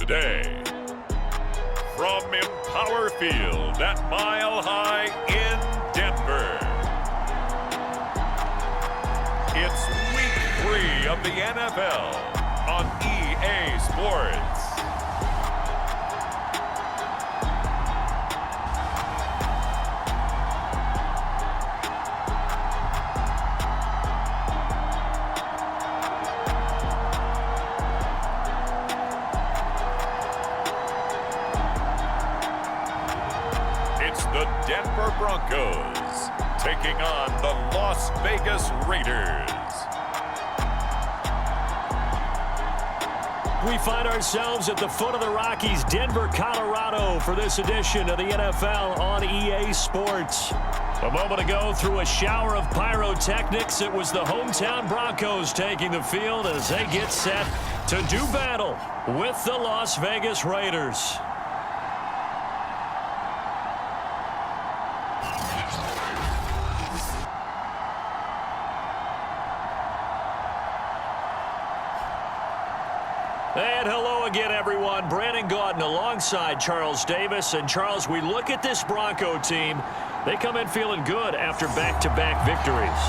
today. From Empower Field at Mile High in Denver, it's Week 3 of the NFL on EA Sports. The Denver Broncos taking on the Las Vegas Raiders. We find ourselves at the foot of the Rockies, Denver, Colorado, for this edition of the NFL on EA Sports. A moment ago, through a shower of pyrotechnics, it was the hometown Broncos taking the field as they get set to do battle with the Las Vegas Raiders. And hello again, everyone. Brandon Gaudin alongside Charles Davis. And, Charles, we look at this Bronco team. They come in feeling good after back-to-back victories.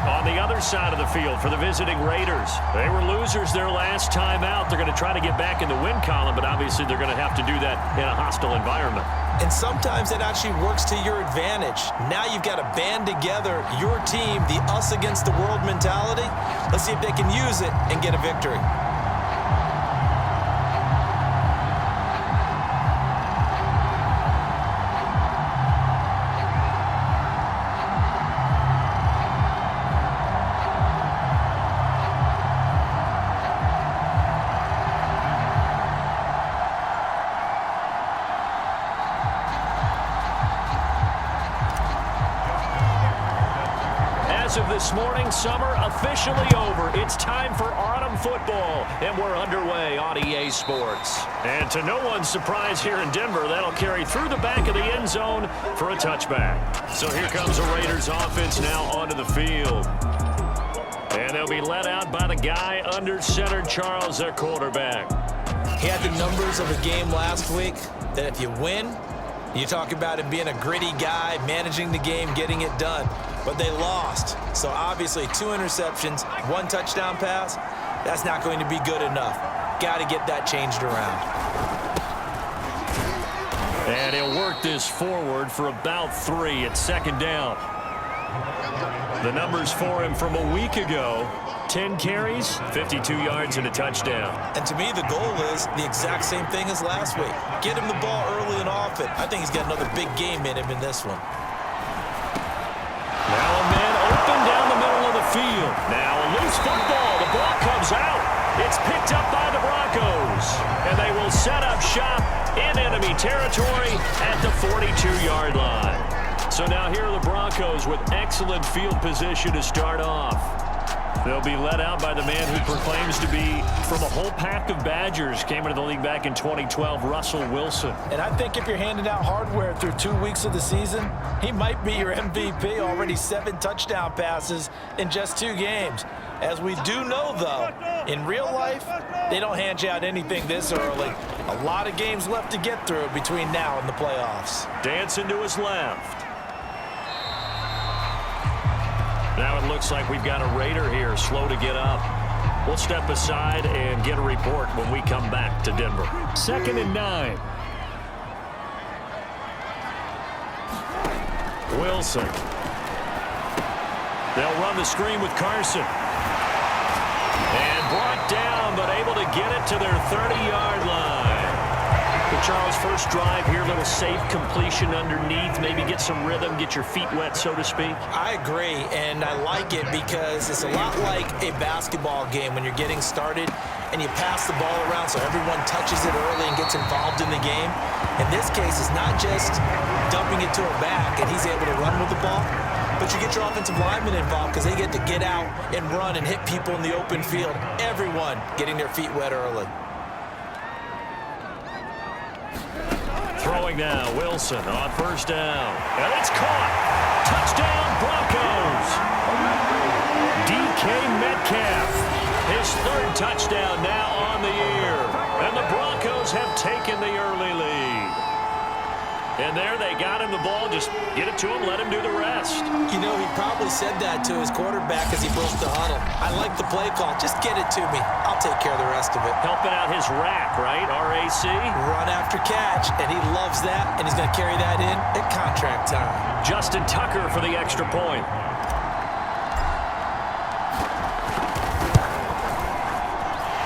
On the other side of the field for the visiting Raiders, they were losers their last time out. They're going to try to get back in the win column, but obviously they're going to have to do that in a hostile environment. And sometimes it actually works to your advantage. Now you've got to band together your team, the us against the world mentality. Let's see if they can use it and get a victory. Of this morning, summer officially over. It's time for autumn football, and we're underway on EA Sports. And to no one's surprise here in Denver, that'll carry through the back of the end zone for a touchback. So here comes the Raiders offense now onto the field. And they'll be led out by the guy under center, Charles, their quarterback. He had the numbers of a game last week that if you win, you talk about him being a gritty guy, managing the game, getting it done. But they lost. So obviously 2 interceptions, 1 touchdown pass, that's not going to be good enough. Got to get that changed around. And he'll work this forward for about 3 at second down. The numbers for him from a week ago: 10 carries, 52 yards, and a touchdown. And to me, the goal is the exact same thing as last week. Get him the ball early and often. I think he's got another big game in him in this one. Now a man open down the middle of the field. Now a loose football. The ball comes out. It's picked up by the Broncos. And they will set up shop in enemy territory at the 42-yard line. So now here are the Broncos with excellent field position to start off. They'll be led out by the man who proclaims to be from a whole pack of Badgers. Came into the league back in 2012, Russell Wilson. And I think if you're handing out hardware through 2 weeks of the season, he might be your MVP. Already 7 touchdown passes in just 2 games. As we do know, though, in real life, they don't hand you out anything this early. A lot of games left to get through between now and the playoffs. Dancing to his left. Now it looks like we've got a Raider here, slow to get up. We'll step aside and get a report when we come back to Denver. 2nd and 9. Wilson. They'll run the screen with Carson. And brought down, but able to get it to their 30-yard line. But Charles, first drive here, little safe completion underneath, maybe get some rhythm, get your feet wet, so to speak. I agree, and I like it because it's a lot like a basketball game when you're getting started and you pass the ball around so everyone touches it early and gets involved in the game. In this case, it's not just dumping it to a back and he's able to run with the ball, but you get your offensive linemen involved because they get to get out and run and hit people in the open field. Everyone getting their feet wet early. Throwing now, Wilson on first down. And it's caught. Touchdown, Broncos. DK Metcalf. His 3rd touchdown now on the year. And the Broncos Broncos have taken the early lead. And there they got him the ball. Just get it to him, let him do the rest. You know, he probably said that to his quarterback as he broke the huddle. I like the play call. Just get it to me. I'll take care of the rest of it. Helping out his rack, right? RAC. Run after catch, and he loves that, and he's going to carry that in at contract time. Justin Tucker for the extra point.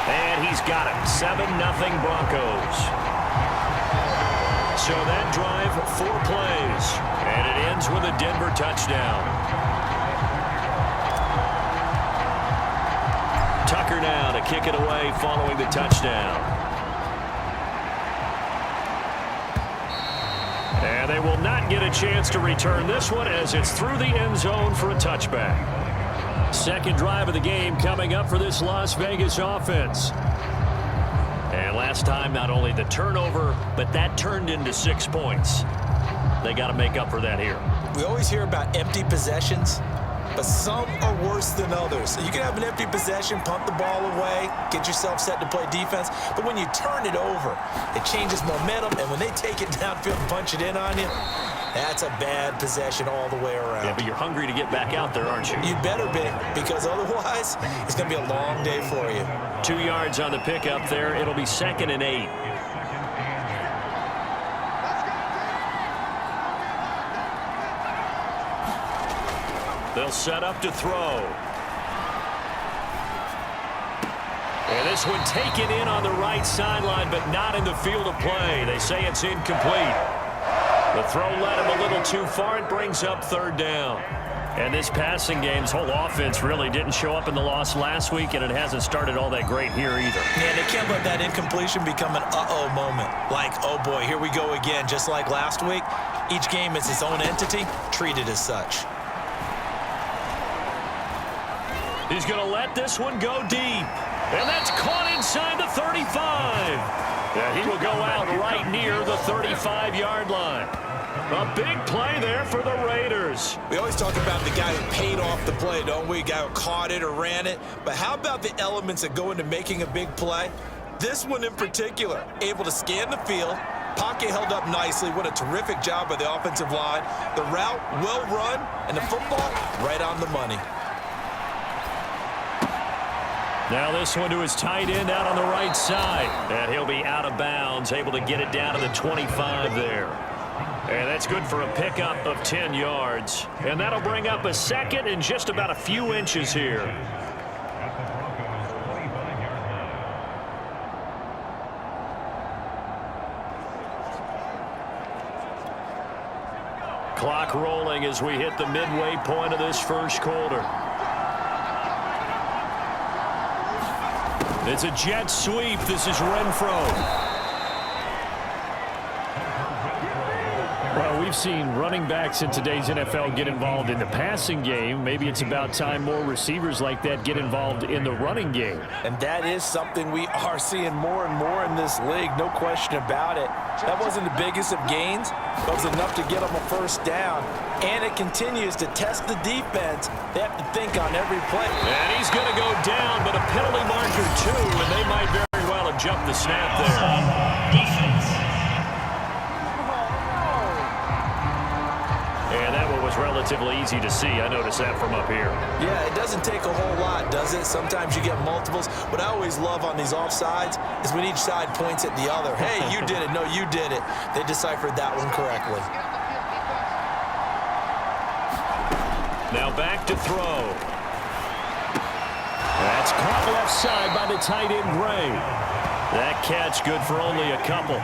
And he's got it. 7-0 Broncos. So that drive, 4 plays. And it ends with a Denver touchdown. Tucker now to kick it away following the touchdown. And they will not get a chance to return this one as it's through the end zone for a touchback. Second drive of the game coming up for this Las Vegas offense. And last time, not only the turnover, but that turned into 6 points. They got to make up for that here. We always hear about empty possessions, but some are worse than others. You can have an empty possession, punt the ball away, get yourself set to play defense, but when you turn it over, it changes momentum, and when they take it downfield and punch it in on you, that's a bad possession all the way around. Yeah, but you're hungry to get back out there, aren't you? You better be, because otherwise, it's going to be a long day for you. 2 yards on the pickup there. It'll be 2nd and 8. They'll set up to throw. And this one taken in on the right sideline, but not in the field of play. They say it's incomplete. The throw led him a little too far. It brings up 3rd down. And this passing game's whole offense really didn't show up in the loss last week, and it hasn't started all that great here either. Yeah, they can't let that incompletion become an uh-oh moment. Like, oh boy, here we go again. Just like last week, each game is its own entity, treated as such. He's going to let this one go deep. And that's caught inside the 35. Yeah, he will go out right near the 35-yard line. A big play there for the Raiders. We always talk about the guy who paid off the play, don't we? The guy who caught it or ran it. But how about the elements that go into making a big play? This one in particular, able to scan the field. Pocket held up nicely. What a terrific job by the offensive line. The route well run, and the football right on the money. Now this one to his tight end out on the right side. And he'll be out of bounds, able to get it down to the 25 there. And that's good for a pickup of 10 yards. And that'll bring up a 2nd and just about a few inches here. Clock rolling as we hit the midway point of this first quarter. It's a jet sweep. This is Renfro. Well, we've seen running backs in today's NFL get involved in the passing game. Maybe it's about time more receivers like that get involved in the running game. And that is something we are seeing more and more in this league, no question about it. That wasn't the biggest of gains, but it was enough to get them a first down. And it continues to test the defense. They have to think on every play. And he's going to go down, but a penalty marker too, and they might very well have jumped the snap there. And that one was relatively easy to see. I noticed that from up here. Yeah, it doesn't take a whole lot, does it? Sometimes you get multiples. What I always love on these offsides is when each side points at the other. Hey, you did it. No, you did it. They deciphered that one correctly. Now back to throw. That's caught left side by the tight end, Gray. That catch good for only a couple.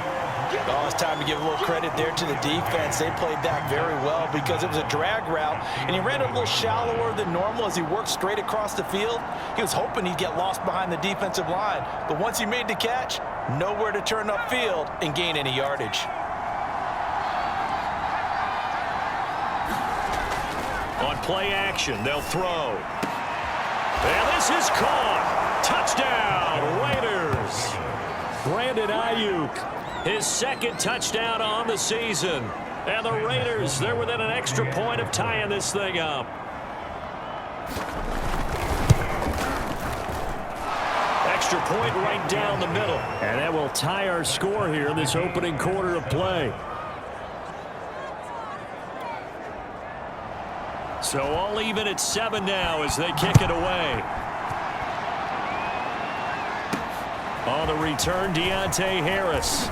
Oh, it's time to give a little credit there to the defense. They played that very well because it was a drag route, and he ran a little shallower than normal as he worked straight across the field. He was hoping he'd get lost behind the defensive line, but once he made the catch, nowhere to turn upfield and gain any yardage. On play action, they'll throw. And this is caught. Touchdown, Raiders. Brandon Ayuk. His 2nd touchdown on the season. And the Raiders, they're within an extra point of tying this thing up. extra point right down the middle. And that will tie our score here in this opening quarter of play. So all even at 7 now as they kick it away. On the return, Deontay Harris.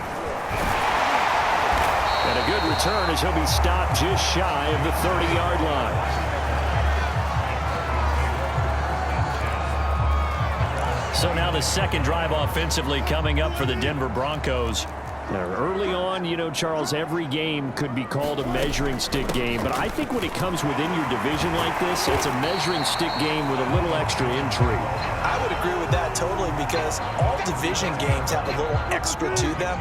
And a good return as he'll be stopped just shy of the 30-yard line. So now the second drive offensively coming up for the Denver Broncos. Now, early on, you know, Charles, every game could be called a measuring stick game. But I think when it comes within your division like this, it's a measuring stick game with a little extra intrigue. I would agree with that totally because all division games have a little extra to them.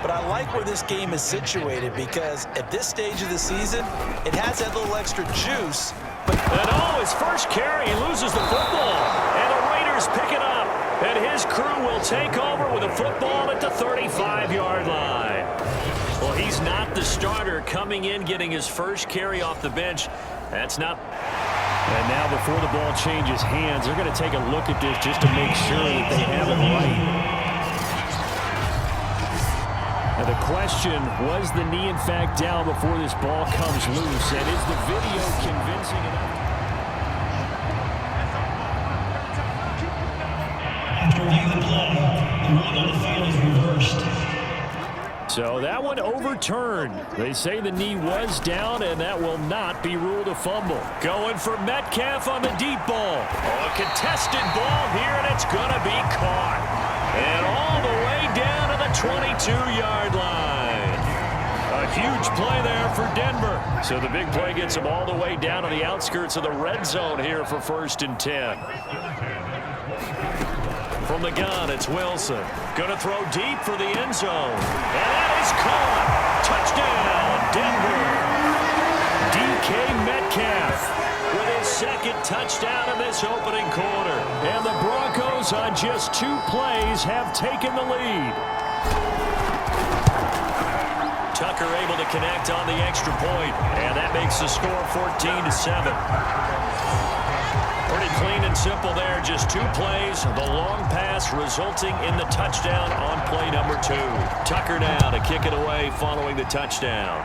But I like where this game is situated because at this stage of the season, it has that little extra juice. And his first carry, he loses the football. And the Raiders pick it up. And his crew will take over with a football at the 35-yard line. Well, he's not the starter coming in, getting his first carry off the bench. That's not... And now before the ball changes hands, they're going to take a look at this just to make sure that they have it right. Now the question, was the knee in fact down before this ball comes loose? And is the video convincing enough? So that one overturned. They say the knee was down, and that will not be ruled a fumble. Going for Metcalf on the deep ball. Oh, a contested ball here, and it's going to be caught. And all the way down to the 22-yard line. A huge play there for Denver. So the big play gets them all the way down to the outskirts of the red zone here for 1st and 10. From the gun, it's Wilson. Going to throw deep for the end zone. And that is caught. Touchdown, Denver. DK Metcalf with his second touchdown in this opening quarter. And the Broncos on just 2 plays have taken the lead. Tucker able to connect on the extra point. And that makes the score 14-7. Pretty clean and simple there. Just 2 plays. The long pass resulting in the touchdown on play number 2. Tucker now to kick it away following the touchdown.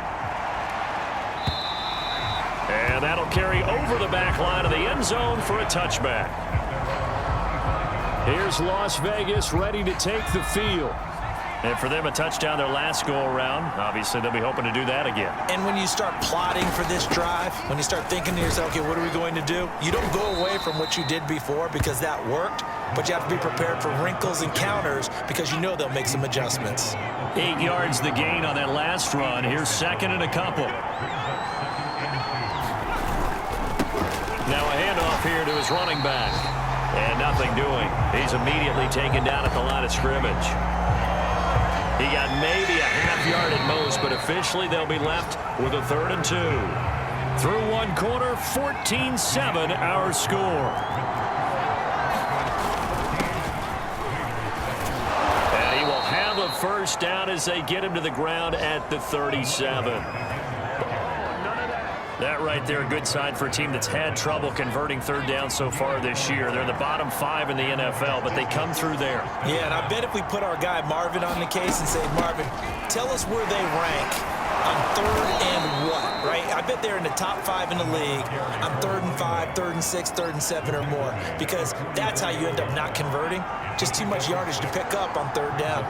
And that'll carry over the back line of the end zone for a touchback. Here's Las Vegas ready to take the field. And for them, a touchdown their last go-around. Obviously, they'll be hoping to do that again. And when you start plotting for this drive, when you start thinking to yourself, okay, what are we going to do? You don't go away from what you did before because that worked, but you have to be prepared for wrinkles and counters because you know they'll make some adjustments. 8 yards the gain on that last run. Here's 2nd and a couple. Now a handoff here to his running back. And nothing doing. He's immediately taken down at the line of scrimmage. He got maybe a half yard at most, but officially they'll be left with a 3rd and 2. Through 1 quarter, 14-7 our score. And he will have a first down as they get him to the ground at the 37. That right there, a good sign for a team that's had trouble converting 3rd down so far this year. They're the bottom 5 in the NFL, but they come through there. Yeah, and I bet if we put our guy Marvin on the case and say, Marvin, tell us where they rank on 3rd and what, right? I bet they're in the top 5 in the league on 3rd and 5, 3rd and 6, 3rd and 7 or more, because that's how you end up not converting. Just too much yardage to pick up on 3rd down.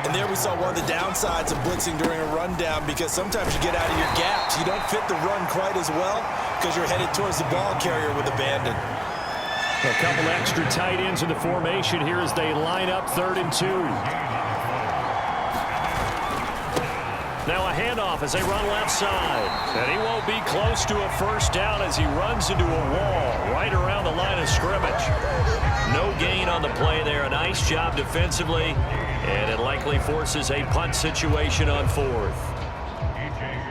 And there we saw one of the downsides of blitzing during a rundown because sometimes you get out of your gaps. You don't fit the run quite as well because you're headed towards the ball carrier with abandon. A couple extra tight ends in the formation here as they line up 3rd and 2. Now a handoff as they run left side. And he won't be close to a first down as he runs into a wall right around the line of scrimmage. No gain on the play there. A nice job defensively. And it likely forces a punt situation on 4th.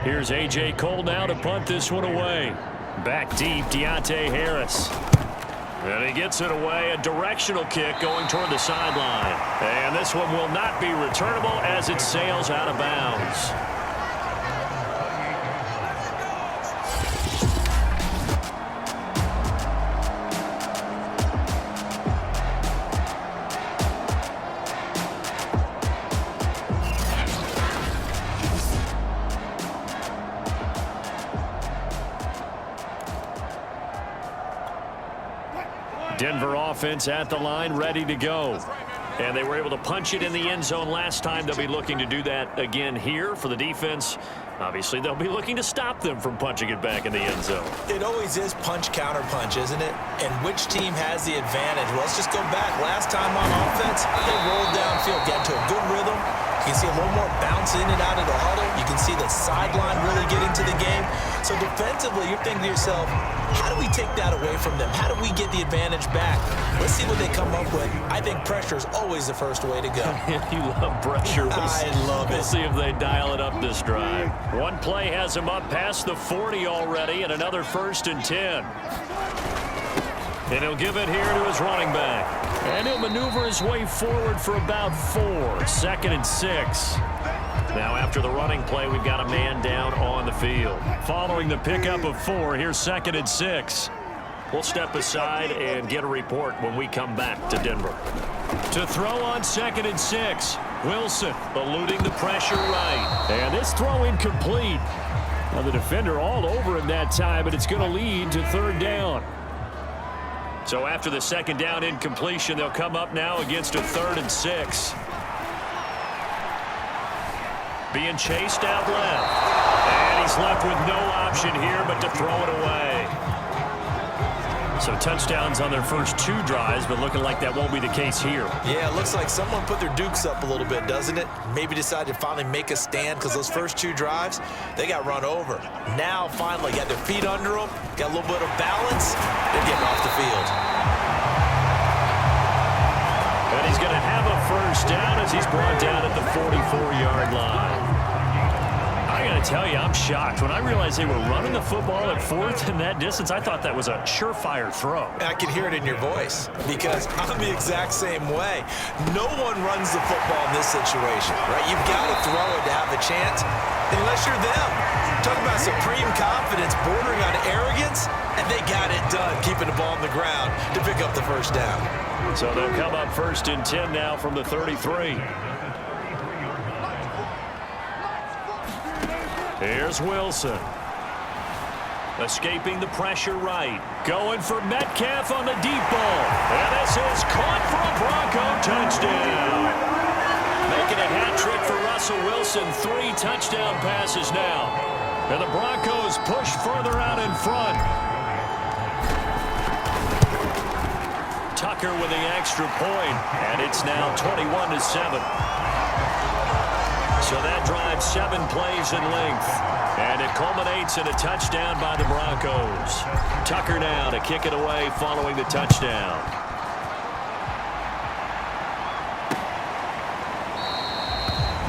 Here's A.J. Cole now to punt this one away. Back deep, Deontay Harris. And he gets it away. A directional kick going toward the sideline. And this one will not be returnable as it sails out of bounds. Denver offense at the line, ready to go. And they were able to punch it in the end zone last time. They'll be looking to do that again here for the defense. Obviously, they'll be looking to stop them from punching it back in the end zone. It always is punch, counter punch, isn't it? And which team has the advantage? Well, let's just go back. Last time on offense, they rolled downfield, get to a good rhythm. You can see a little more bounce in and out of the huddle. You can see the sideline really getting to the game. So defensively, you're thinking to yourself, how do we take that away from them? How do we get the advantage back? Let's see what they come up with. I think pressure is always the first way to go. You love pressure. I love it. We'll see if they dial it up this drive. One play has him up past the 40 already, and another 1st and 10. And he'll give it here to his running back. And he'll maneuver his way forward for about 4. 2nd and 6. Now after the running play, we've got a man down on the field. Following the pickup of 4, here's 2nd and 6. We'll step aside and get a report when we come back to Denver. To throw on 2nd and 6. Wilson eluding the pressure right. And this throw incomplete. Now the defender all over him that time, but it's going to lead to 3rd down. So after the 2nd down incompletion, they'll come up now against a 3rd and 6. Being chased out left. And he's left with no option here but to throw it away. So touchdowns on their first 2 drives, but looking like that won't be the case here. Yeah, it looks like someone put their dukes up a little bit, doesn't it? Maybe decided to finally make a stand because those first 2 drives, they got run over. Now, finally, got their feet under them, got a little bit of balance, they're getting off the field. And he's going to have a 1st down as he's brought down at the 44-yard line. I got to tell you, I'm shocked. When I realized they were running the football at 4th in that distance, I thought that was a surefire throw. I can hear it in your voice because I'm the exact same way. No one runs the football in this situation, right? You've got to throw it to have a chance unless you're them. Talking about supreme confidence bordering on arrogance, and they got it done, keeping the ball on the ground to pick up the 1st down. So they'll come up 1st and 10 now from the 33. Here's Wilson. Escaping the pressure right. Going for Metcalf on the deep ball. And this is caught for a Bronco touchdown. Making a hat trick for Russell Wilson. 3 touchdown passes now. And the Broncos push further out in front. Tucker with the extra point. And it's now 21-7. So that drives 7 plays in length. And it culminates in a touchdown by the Broncos. Tucker now to kick it away following the touchdown.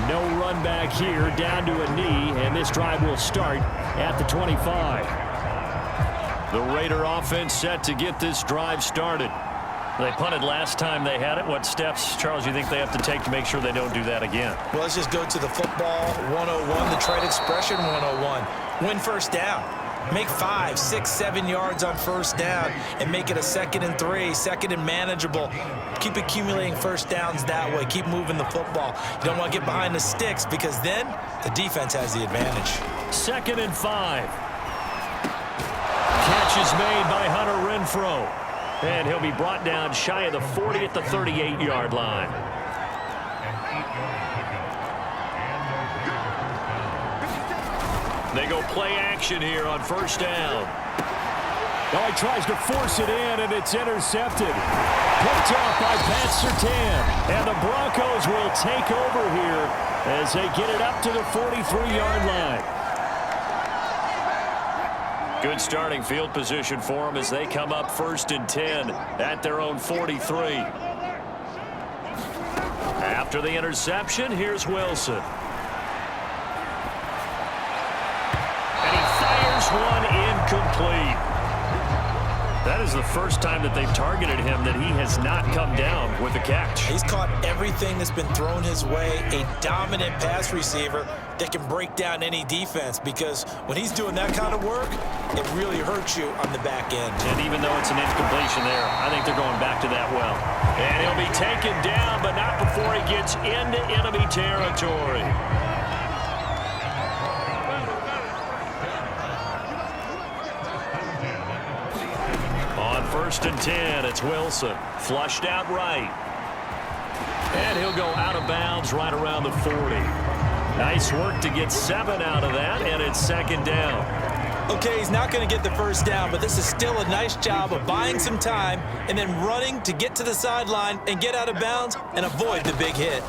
No run back here, down to a knee, and this drive will start at the 25. The Raider offense set to get this drive started. They punted last time they had it. What steps, Charles, you think they have to take to make sure they don't do that again? Well, let's just go to the football 101, the trade expression 101. Win 1st down. Make 5, 6, 7 yards on 1st down and make it a 2nd and 3, 2nd and manageable. Keep accumulating 1st downs that way. Keep moving the football. You don't want to get behind the sticks because then the defense has the advantage. 2nd and 5. Catch is made by Hunter Renfrow. And he'll be brought down shy of the 40 at the 38-yard line. They go play action here on 1st down. Oh, he tries to force it in, and it's intercepted. Picked off by Pat Surtain. And the Broncos will take over here as they get it up to the 43-yard line. Good starting field position for them as they come up 1st and 10 at their own 43. After the interception, here's Wilson. And he fires one incomplete. That is the first time that they've targeted him that he has not come down with a catch. He's caught everything that's been thrown his way, a dominant pass receiver that can break down any defense because when he's doing that kind of work, it really hurts you on the back end. And even though it's an incompletion there, I think they're going back to that well. And he'll be taken down, but not before he gets into enemy territory. 1st and 10. It's Wilson. Flushed out right. And he'll go out of bounds right around the 40. Nice work to get 7 out of that, and it's 2nd down. Okay, he's not going to get the first down, but this is still a nice job of buying some time and then running to get to the sideline and get out of bounds and avoid the big hit.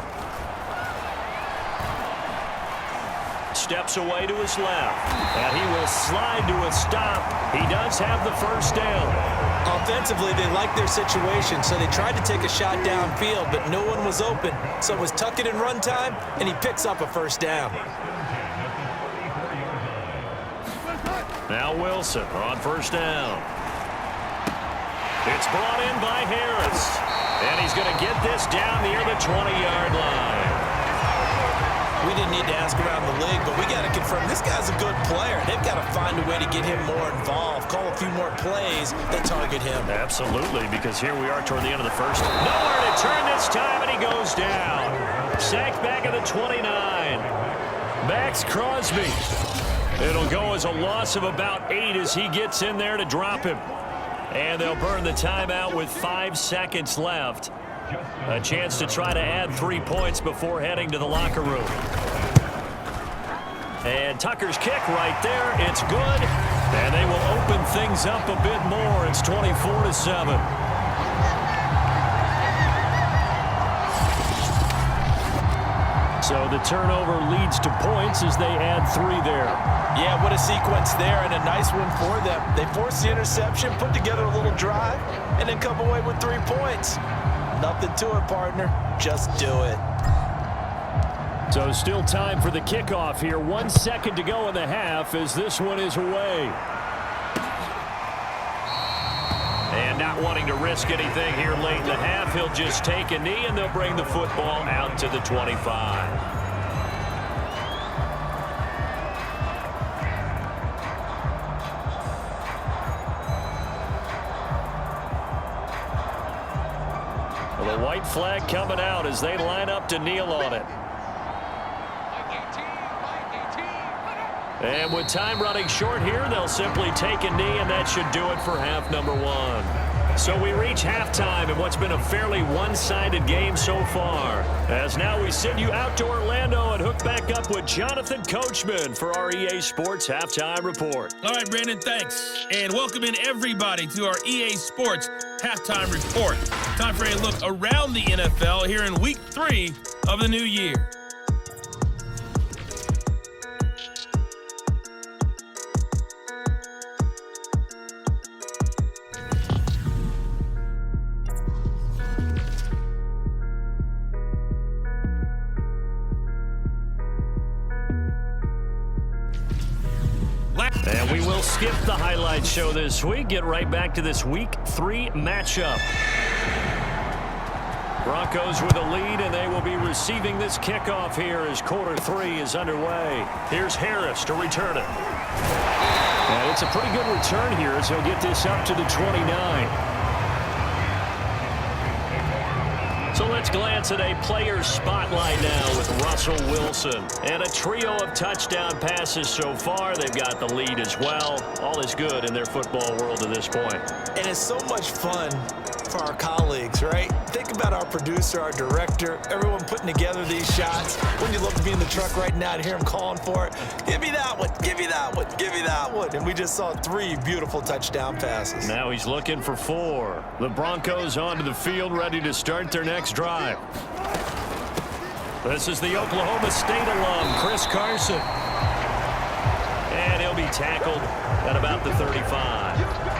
Steps away to his left, and he will slide to a stop. He does have the first down. Offensively, they like their situation, so they tried to take a shot downfield, but no one was open. So it was tuck it and run time, and he picks up a first down. Now Wilson on 1st down. It's brought in by Harris, and he's going to get this down near the 20-yard line. We didn't need to ask around the league, but we got to confirm this guy's a good player. They've got to find a way to get him more involved, call a few more plays that target him. Absolutely, because here we are toward the end of the first. Nowhere to turn this time, and he goes down. Sacked back at the 29. Max Crosby. It'll go as a loss of about 8 as he gets in there to drop him. And they'll burn the timeout with 5 seconds left. A chance to try to add 3 points before heading to the locker room. And Tucker's kick right there. It's good. And they will open things up a bit more. It's 24-7. So the turnover leads to points as they add 3 there. Yeah, what a sequence there, and a nice one for them. They forced the interception, put together a little drive, and then come away with 3 points. Nothing to it, partner. Just do it. So still time for the kickoff here. 1 second to go in the half as this one is away. And not wanting to risk anything here late in the half, he'll just take a knee, and they'll bring the football out to the 25. The white flag coming out as they line up to kneel on it. And with time running short here, they'll simply take a knee, and that should do it for half number 1. So we reach halftime in what's been a fairly one-sided game so far. As now we send you out to Orlando and hook back up with Jonathan Coachman for our EA Sports Halftime Report. All right, Brandon, thanks. And welcome in everybody to our EA Sports Halftime Report. Time for a look around the NFL here in Week 3 of the new year. And we will skip the highlight show this week. Get right back to this Week 3 matchup. Broncos with a lead, and they will be receiving this kickoff here as quarter 3 is underway. Here's Harris to return it. And it's a pretty good return here as he'll get this up to the 29. So let's glance at a player spotlight now with Russell Wilson. And a trio of touchdown passes so far. They've got the lead as well. All is good in their football world at this point. And it's so much fun for our colleagues, right? Think about our producer, our director, everyone putting together these shots. Wouldn't you love to be in the truck right now and hear him calling for it? Give me that one, give me that one, give me that one. And we just saw 3 beautiful touchdown passes. Now he's looking for 4. The Broncos onto the field, ready to start their next drive. This is the Oklahoma State alum, Chris Carson. And he'll be tackled at about the 35.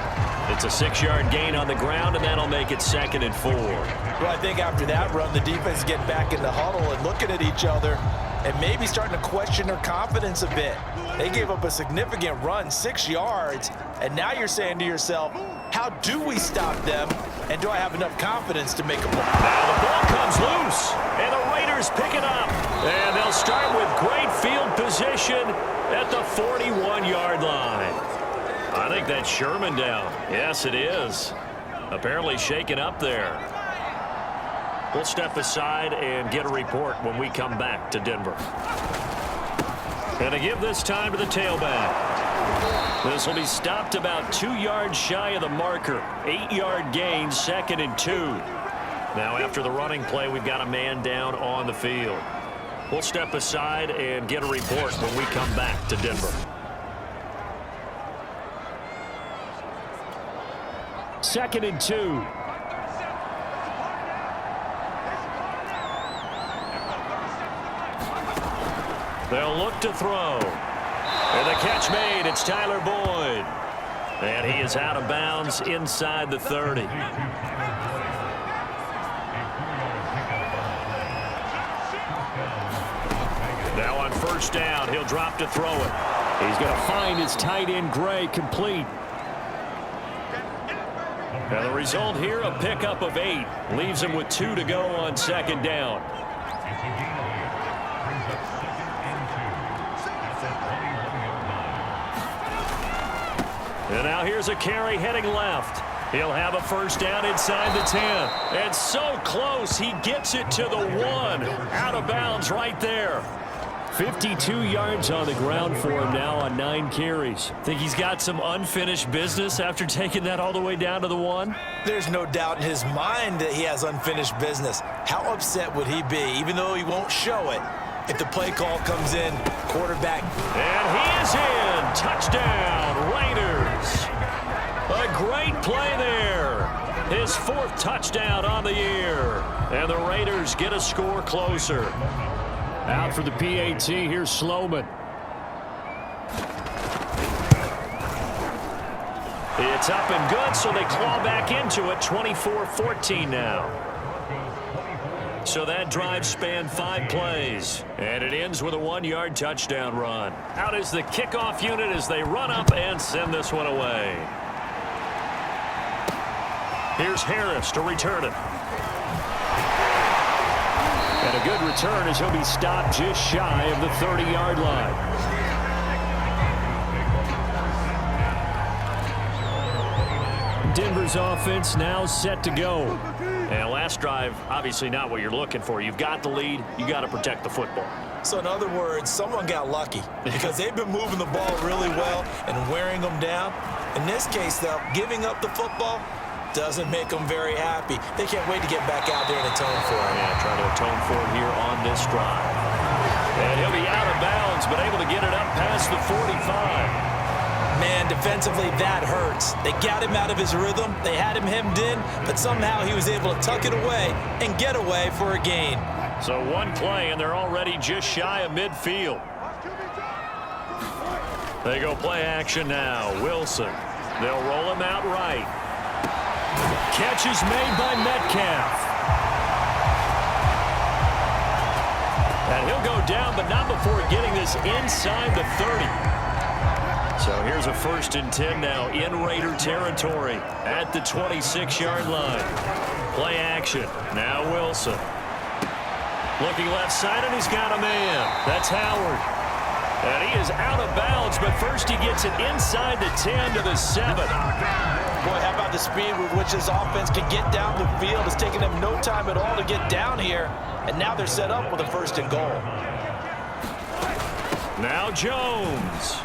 It's a 6-yard gain on the ground, and that'll make it 2nd and 4. Well, I think after that run, the defense getting back in the huddle and looking at each other and maybe starting to question their confidence a bit. They gave up a significant run, 6 yards, and now you're saying to yourself, how do we stop them, and do I have enough confidence to make a play? Now the ball comes loose, and the Raiders pick it up. And they'll start with great field position at the 41-yard line. I think that's Sherman down. Yes, it is. Apparently shaken up there. We'll step aside and get a report when we come back to Denver. And to give this time to the tailback. This will be stopped about 2 yards shy of the marker. 8-yard gain, 2nd and 2. Now after the running play, we've got a man down on the field. We'll step aside and get a report when we come back to Denver. 2nd and 2. They'll look to throw. And the catch made. It's Tyler Boyd. And he is out of bounds inside the 30. Now on first down, he'll drop to throw it. He's going to find his tight end, Gray, complete. And the result here, a pickup of 8. Leaves him with 2 to go on 2nd down. And now here's a carry heading left. He'll have a first down inside the 10. And so close, he gets it to the 1. Out of bounds right there. 52 yards on the ground for him now on 9 carries. Think he's got some unfinished business after taking that all the way down to the 1? There's no doubt in his mind that he has unfinished business. How upset would he be, even though he won't show it, if the play call comes in, quarterback? And he is in. Touchdown, Raiders. A great play there. His 4th touchdown on the year. And the Raiders get a score closer. Out for the PAT, here's Sloman. It's up and good, so they claw back into it. 24-14 now. So that drive spanned 5 plays. And it ends with a 1-yard touchdown run. Out is the kickoff unit as they run up and send this one away. Here's Harris to return it. And a good return as he'll be stopped just shy of the 30-yard line. Denver's offense now set to go. And last drive, obviously not what you're looking for. You've got the lead. You got to protect the football. So in other words, someone got lucky because they've been moving the ball really well and wearing them down. In this case, though, giving up the football doesn't make them very happy. They can't wait to get back out there and atone for it. Yeah, try to atone for it here on this drive. And he'll be out of bounds, but able to get it up past the 45. Man, defensively, that hurts. They got him out of his rhythm. They had him hemmed in, but somehow he was able to tuck it away and get away for a gain. So one play, and they're already just shy of midfield. They go play action now. Wilson. They'll roll him out right. Catch is made by Metcalf. And he'll go down, but not before getting this inside the 30. So here's a 1st and 10 now in Raider territory at the 26-yard line. Play action. Now Wilson. Looking left side, and he's got a man. That's Howard. And he is out of bounds, but first he gets it inside the 10 to the 7. Boy, how about the speed with which this offense can get down the field? It's taken them no time at all to get down here, and now they're set up with a 1st and goal. Now Jones.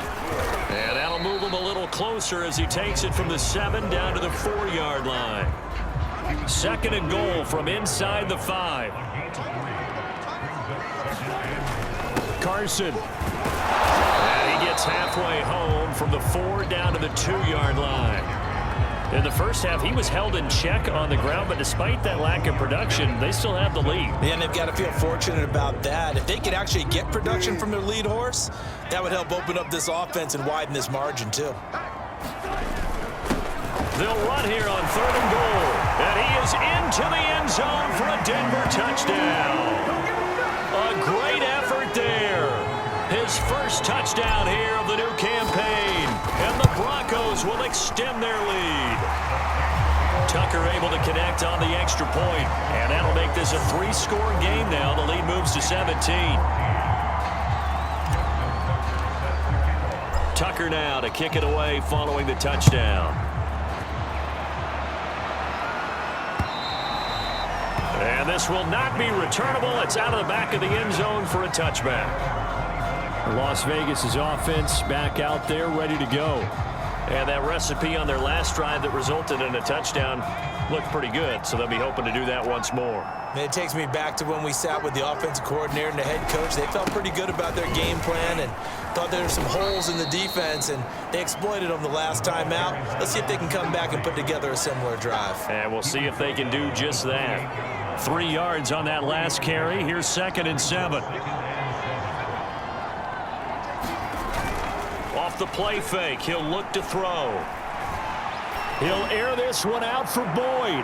And that'll move him a little closer as he takes it from the 7 down to the 4-yard line. 2nd and goal from inside the 5. Carson. And he gets halfway home from the 4 down to the 2-yard line. In the first half, he was held in check on the ground, but despite that lack of production, they still have the lead. And they've got to feel fortunate about that. If they could actually get production from their lead horse, that would help open up this offense and widen this margin, too. They'll run here on 3rd and goal. And he is into the end zone for a Denver touchdown. A great effort there. His first touchdown here of the new campaign. And the Broncos will extend their lead. Tucker able to connect on the extra point. And that'll make this a 3-score game now. The lead moves to 17. Tucker now to kick it away following the touchdown. And this will not be returnable. It's out of the back of the end zone for a touchback. Las Vegas' offense back out there ready to go. And that recipe on their last drive that resulted in a touchdown looked pretty good, so they'll be hoping to do that once more. And it takes me back to when we sat with the offensive coordinator and the head coach. They felt pretty good about their game plan and thought there were some holes in the defense, and they exploited them the last time out. Let's see if they can come back and put together a similar drive. And we'll see if they can do just that. 3 yards on that last carry. Here's 2nd and 7. Off the play fake, he'll look to throw. He'll air this one out for Boyd.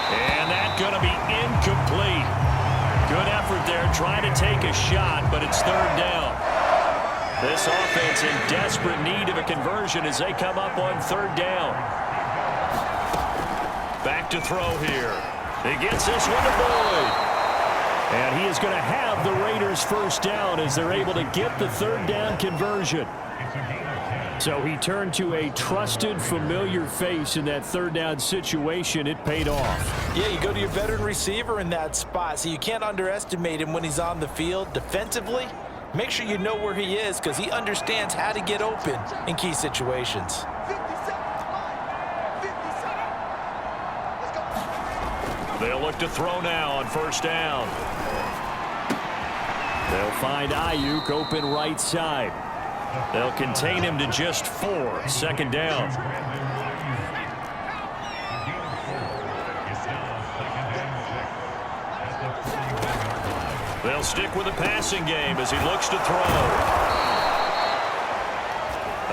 And that's going to be incomplete. Good effort there, trying to take a shot, but it's 3rd down. This offense in desperate need of a conversion as they come up on 3rd down. Back to throw here. He gets this one to Boyd. And he is going to have the Raiders' 1st down as they're able to get the 3rd down conversion. So he turned to a trusted, familiar face in that 3rd down situation. It paid off. Yeah, you go to your veteran receiver in that spot, so you can't underestimate him when he's on the field. Defensively, make sure you know where he is because he understands how to get open in key situations. They'll look to throw now on 1st down. They'll find Ayuk open right side. They'll contain him to just 4. 2nd down. They'll stick with the passing game as he looks to throw.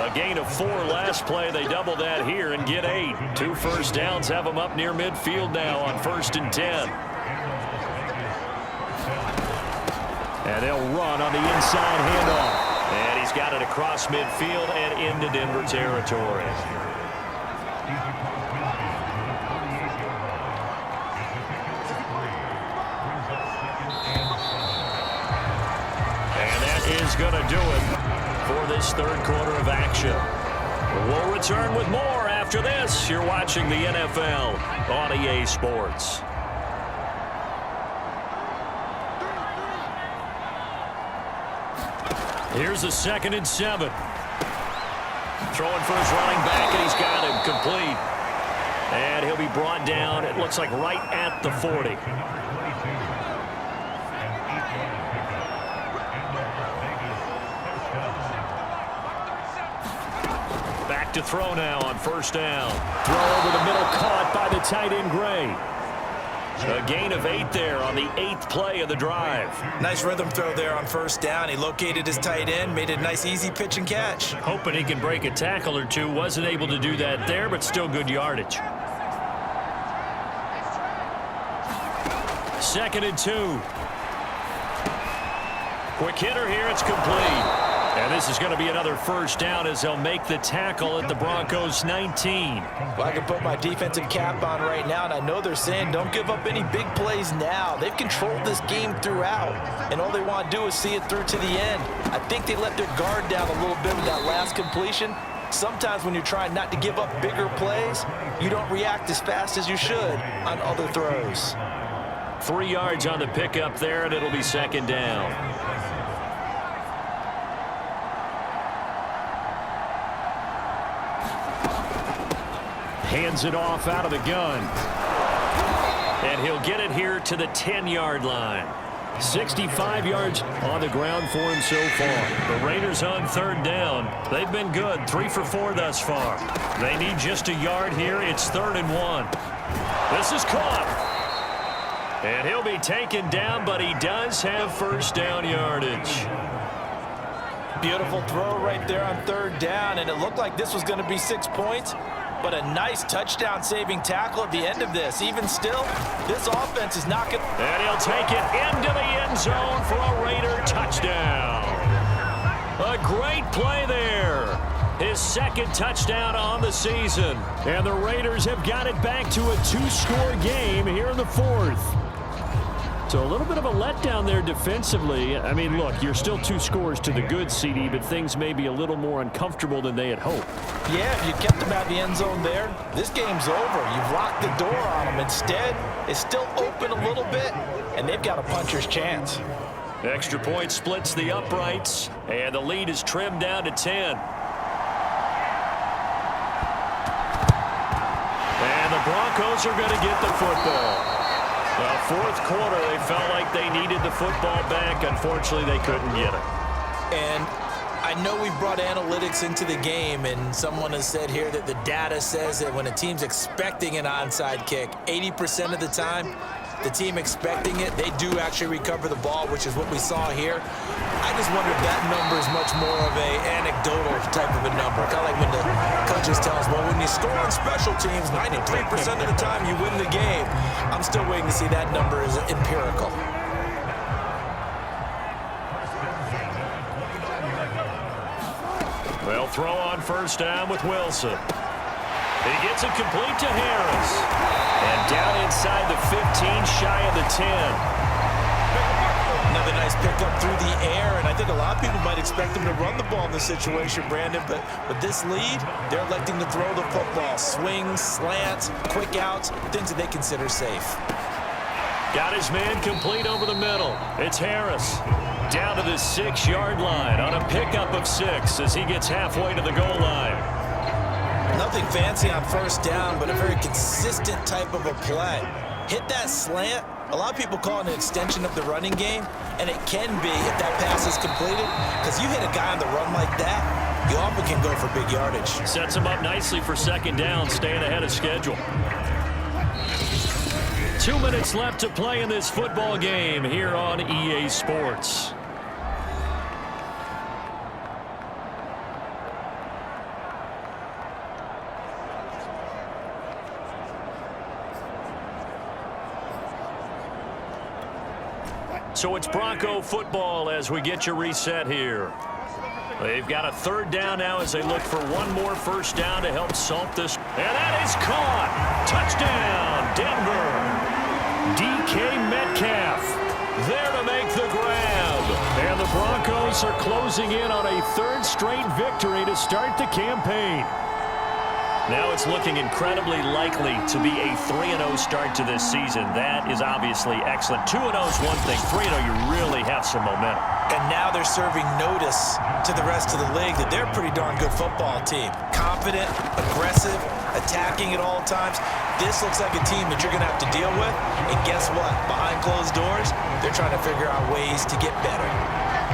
A gain of 4 last play. They double that here and get 8. 2 first downs have them up near midfield now on 1st and 10. And they'll run on the inside handoff. And he's got it across midfield and into Denver territory. And that is going to do it for this 3rd quarter of action. We'll return with more after this. You're watching the NFL on EA Sports. Here's a 2nd and 7. Throwing for his running back, and he's got him complete. And he'll be brought down, it looks like right at the 40. Back to throw now on 1st down. Throw over the middle, caught by the tight end Gray. A gain of 8 there on the 8th play of the drive. Nice rhythm throw there on 1st down. He located his tight end, made a nice easy pitch and catch. Hoping he can break a tackle or two. Wasn't able to do that there, but still good yardage. 2nd and 2. Quick hitter here, it's complete. And this is going to be another 1st down as they'll make the tackle at the Broncos 19. Well, I can put my defensive cap on right now, and I know they're saying don't give up any big plays now. They've controlled this game throughout, and all they want to do is see it through to the end. I think they let their guard down a little bit with that last completion. Sometimes when you're trying not to give up bigger plays, you don't react as fast as you should on other throws. 3 yards on the pickup there, and it'll be 2nd down. Hands it off out of the gun. And he'll get it here to the 10-yard line. 65 yards on the ground for him so far. The Raiders on 3rd down. They've been good, 3 for 4 thus far. They need just a yard here. It's 3rd and 1. This is caught. And he'll be taken down, but he does have 1st down yardage. Beautiful throw right there on 3rd down, and it looked like this was going to be 6 points. But a nice touchdown-saving tackle at the end of this. Even still, this offense is not going to... And he'll take it into the end zone for a Raider touchdown. A great play there. His 2nd touchdown on the season. And the Raiders have got it back to a 2-score game here in the 4th. So a little bit of a letdown there defensively. I mean, look, you're still 2 scores to the good, CD, but things may be a little more uncomfortable than they had hoped. Yeah, if you kept them out of the end zone there, this game's over. You've locked the door on them. Instead, it's still open a little bit, and they've got a puncher's chance. Extra point splits the uprights, and the lead is trimmed down to 10. And the Broncos are going to get the football. Well, fourth quarter, they felt like they needed the football back. Unfortunately, they couldn't get it. And I know we've brought analytics into the game, and someone has said here that the data says that when a team's expecting an onside kick, 80% of the time, the team expecting it, they do actually recover the ball, which is what we saw here. I just wonder if that number is much more of a anecdotal type of a number. Kind of like when the coaches tell us, well, when you score on special teams, 93% of the time you win the game. I'm still waiting to see that number is empirical. Well, throw on first down with Wilson. He gets it complete to Harris. And down inside the 15, shy of the 10. Another nice pickup through the air, and I think a lot of people might expect them to run the ball in this situation, Brandon, but with this lead, they're electing to throw the football. Swings, slants, quick outs, things that they consider safe. Got his man complete over the middle. It's Harris. Down to the 6-yard line on a pickup of 6 as he gets halfway to the goal line. Nothing fancy on first down, but a very consistent type of a play. Hit that slant. A lot of people call it an extension of the running game, and it can be if that pass is completed, because you hit a guy on the run like that, you often can go for big yardage. Sets him up nicely for second down, staying ahead of schedule. 2 minutes left to play in this football game here on EA Sports. So it's Bronco football as we get you reset here. They've got a third down now as they look for one more first down to help salt this. And that is caught. Touchdown, Denver. DK Metcalf there to make the grab. And the Broncos are closing in on a third straight victory to start the campaign. Now it's looking incredibly likely to be a 3-0 start to this season. That is obviously excellent. 2-0 is one thing. 3-0, you really have some momentum. And now they're serving notice to the rest of the league that they're a pretty darn good football team. Confident, aggressive, attacking at all times. This looks like a team that you're going to have to deal with. And guess what? Behind closed doors, they're trying to figure out ways to get better.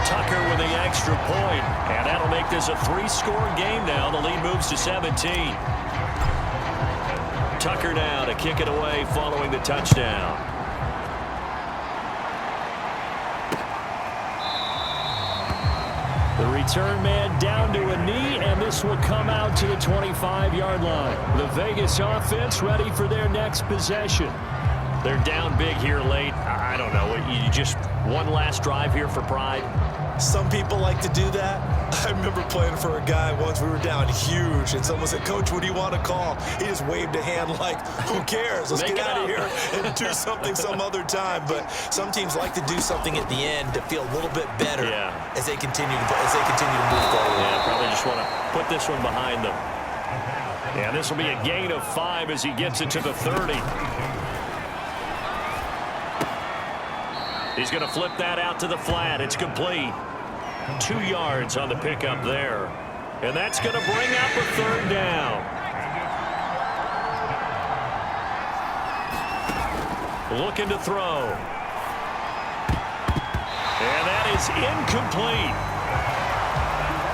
Tucker with the extra point, and that'll make this a 3-score game now. The lead moves to 17. Tucker now to kick it away following the touchdown. The return man down to a knee, and this will come out to the 25-yard line. The Vegas offense ready for their next possession. They're down big here late. I don't know. You just one last drive here for pride. Some people like to do that. I remember playing for a guy once. We were down huge, and someone said, "Coach, what do you want to call?" He just waved a hand like, "Who cares? Let's get out of here and do something some other time." But some teams like to do something at the end to feel a little bit better as they continue to move forward. Yeah, probably just want to put this one behind them. Yeah, this will be a gain of 5 as he gets it to the 30. He's going to flip that out to the flat. It's complete. 2 yards on the pickup there. And that's going to bring up a third down. Looking to throw. And that is incomplete.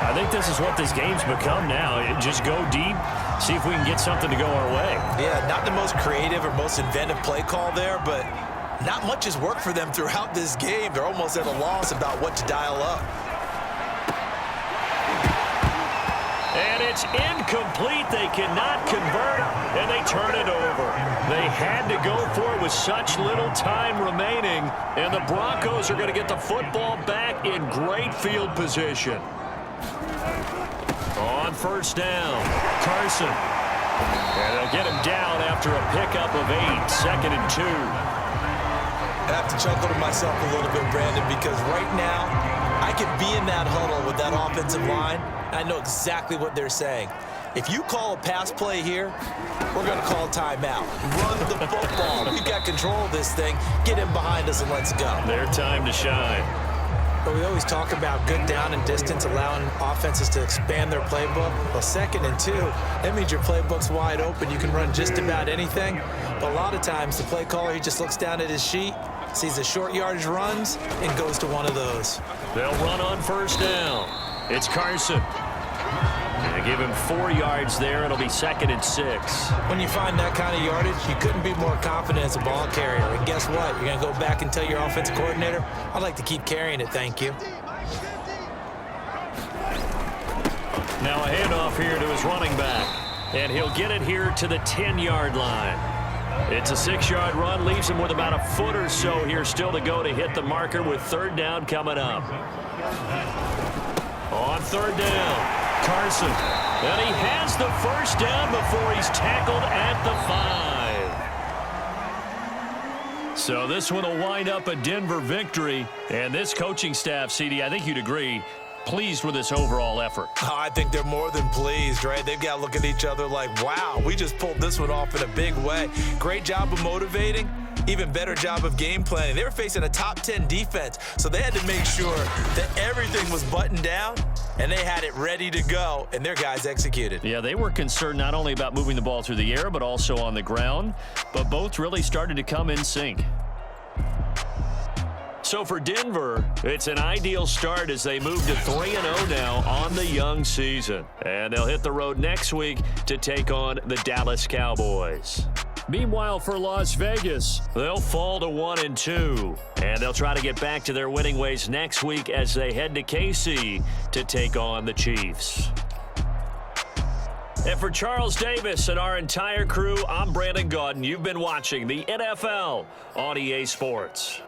I think this is what this game's become now. Just go deep, see if we can get something to go our way. Yeah, not the most creative or most inventive play call there, but not much has worked for them throughout this game. They're almost at a loss about what to dial up. And it's incomplete. They cannot convert, and they turn it over. They had to go for it with such little time remaining, and the Broncos are going to get the football back in great field position. On first down, Carson. And they'll get him down after a pickup of 8, 2nd and 2. I have to chuckle to myself a little bit, Brandon, because right now I could be in that huddle with that offensive line. I know exactly what they're saying. If you call a pass play here, we're going to call a timeout. Run the football. We've got control of this thing. Get him behind us and let's go. Their time to shine. But we always talk about good down and distance, allowing offenses to expand their playbook. Well, 2nd and 2, that means your playbook's wide open. You can run just about anything. But a lot of times, the play caller, he just looks down at his sheet, sees the short yardage runs, and goes to one of those. They'll run on 1st down. It's Carson. They give him 4 yards there. It'll be 2nd and 6. When you find that kind of yardage, you couldn't be more confident as a ball carrier. And guess what? You're going to go back and tell your offensive coordinator, I'd like to keep carrying it, thank you. Now a handoff here to his running back. And he'll get it here to the 10-yard line. It's a 6-yard run, leaves him with about a foot or so here still to go to hit the marker with 3rd down coming up. On 3rd down, Carson. And he has the 1st down before he's tackled at the 5. So this one will wind up a Denver victory. And this coaching staff, CD, I think you'd agree, pleased with this overall effort. I think they're more than pleased, right? They've got to look at each other like, wow, we just pulled this one off in a big way. Great job of motivating. Even better job of game planning. They were facing a top 10 defense, so they had to make sure that everything was buttoned down, and they had it ready to go, and their guys executed. Yeah, they were concerned not only about moving the ball through the air, but also on the ground, but both really started to come in sync. So for Denver, it's an ideal start as they move to 3-0 now on the young season. And they'll hit the road next week to take on the Dallas Cowboys. Meanwhile, for Las Vegas, they'll fall to 1-2, and they'll try to get back to their winning ways next week as they head to KC to take on the Chiefs. And for Charles Davis and our entire crew, I'm Brandon Gaudin. You've been watching the NFL on EA Sports.